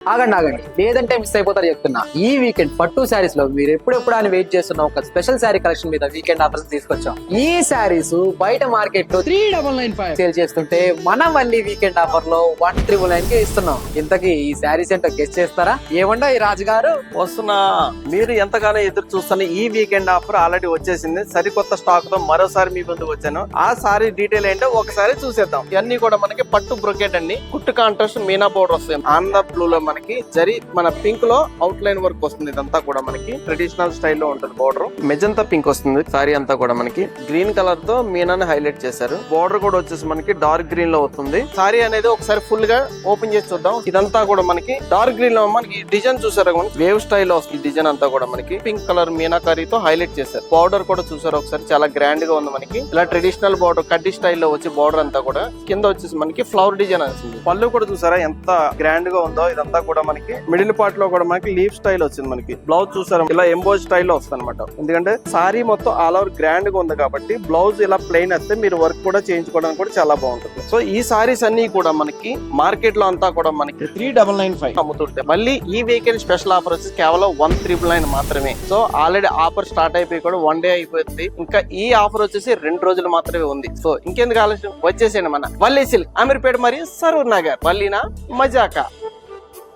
ఆగండి లేదంటే మిస్ అయిపోతారు చెప్తున్నా. ఈ వీకెండ్ పట్టు శారీస్ లో మీరు ఎప్పుడెప్పుడు అని వెయిట్ చేస్తున్న ఒక స్పెషల్ శారీ కలెక్షన్ మీద వీకెండ్ ఆఫర్స్ తీసుకొచ్చాం. ఈ శారీస్ బయట మార్కెట్ లో 3995 సేల్ చేస్తుంటే మనం మళ్ళీ వీకెండ్ ఆఫర్ లో 1399 కి ఇస్తున్నాం. ఇంతకీ ఈ శారీస్ ఏంటో గెస్ట్ చేస్తారా? ఏమండో ఈ రాజు గారు వస్తున్నా. మీరు ఎంతగానో ఎదురు చూస్తున్న ఈ వీకెండ్ ఆఫర్ ఆల్రెడీ వచ్చేసింది. సరికొత్త స్టాక్ తో మరోసారి మీ ముందుకు వచ్చాను. ఆ సారీ డీటెయిల్ ఏంటో ఒకసారి చూసేద్దాం. ఇవన్నీ కూడా మనకి పట్టు బ్రొకెట్ అండి. కుట్టు కాంట్రాస్ట్ మీనా బోర్డర్ వస్తాయి. ఆంధ్ర బ్లూ లో మనకి జరి మన పింక్ లో అవుట్ లైన్ వర్క్ వస్తుంది. ఇదంతా కూడా మనకి ట్రెడిషనల్ స్టైల్లో ఉంటుంది. బోర్డర్ మెజంతా పింక్ వస్తుంది. సారీ అంతా కూడా మనకి గ్రీన్ కలర్ తో మీనాని హైలైట్ చేశారు. బోర్డర్ కూడా వచ్చేసి మనకి డార్క్ గ్రీన్ లో వస్తుంది. సారీ అనేది ఒకసారి ఫుల్ గా ఓపెన్ చేసి చూద్దాం. ఇదంతా కూడా మనకి డార్క్ గ్రీన్ లో మనకి డిజైన్ చూసారు, వేవ్ స్టైల్ వస్తుంది. డిజైన్ అంతా కూడా మనకి పింక్ కలర్ మీనాకారీతో హైలైట్ చేశారు. బోర్డర్ కూడా చూసారు ఒకసారి, చాలా గ్రాండ్ గా ఉంది. మనకి ఇలా ట్రెడిషనల్ బోర్డర్ కడ్డీ స్టైల్లో వచ్చి బోర్డర్ అంతా కూడా కింద వచ్చేసి మనకి ఫ్లవర్ డిజైన్ వస్తుంది. పళ్ళు కూడా చూసారా ఎంత గ్రాండ్ గా ఉందో. ఇదంతా కూడా మనకి మిడిల్ పార్ట్ లో కూడా మనకి లీఫ్ స్టైల్ వచ్చింది. మనకి బ్లౌజ్ చూసారా ఇలా ఎంబోజ్ స్టైల్లో వస్తుంది అనమాట. ఎందుకంటే సారీ మొత్తం ఆల్ ఓవర్ గ్రాండ్ గా ఉంది కాబట్టి బ్లౌజ్ ఇలా ప్లెయిన్ వస్తే మీరు వర్క్ కూడా చేయించుకోవడానికి కూడా చాలా బాగుంటుంది. సో ఈ సారీస్ అన్ని కూడా మనకి మార్కెట్ లో అంతా కూడా మనకి 3995 అమ్ముతుంటే మళ్ళీ ఈ వీకెండ్ స్పెషల్ ఆఫర్ వచ్చి కేవలం 1399 మాత్రమే. సో ఆల్రెడీ ఆఫర్ స్టార్ట్ అయిపోయి కూడా 1 డే అయిపోయింది. ఇంకా ఈ ఆఫర్ వచ్చేసి 2 రోజులు మాత్రమే ఉంది. సో ఇంకెందుకు ఆలస్యం, వచ్చేసేయండి మన వల్లీ సిల్క్, అమీర్పేట మరియు సరూర్ నగర్. వల్లీనా మజాకా.